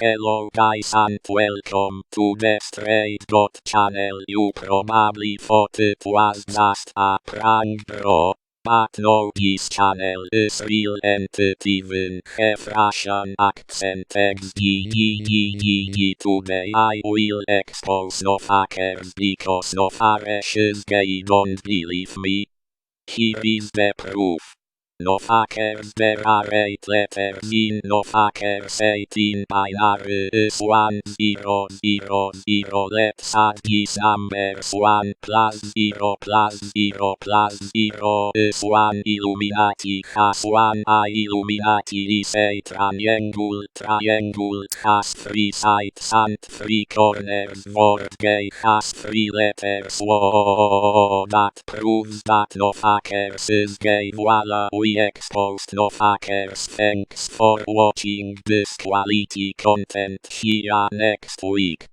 Hello guys and welcome to the Straight Dot channel. You probably thought it was just a prank bro, but no, this channel is real entity with have Russian accent. Today I will expose no fuckers because no is gay, don't believe me? Here is the proof. No fuckers, there are 8 letters in no fuckers, 18 binary is 1000. Let's add these numbers. 1 plus 0 plus 0 plus 0 is 1. Illuminati has 1 eye. Illuminati is a triangle. Triangle has 3 sides and 3 corners. Word gay has 3 letters. Whoa, that proves that no fuckers is gay. Voila, we exposed no fuckers. Thanks for watching this quality content. See ya next week.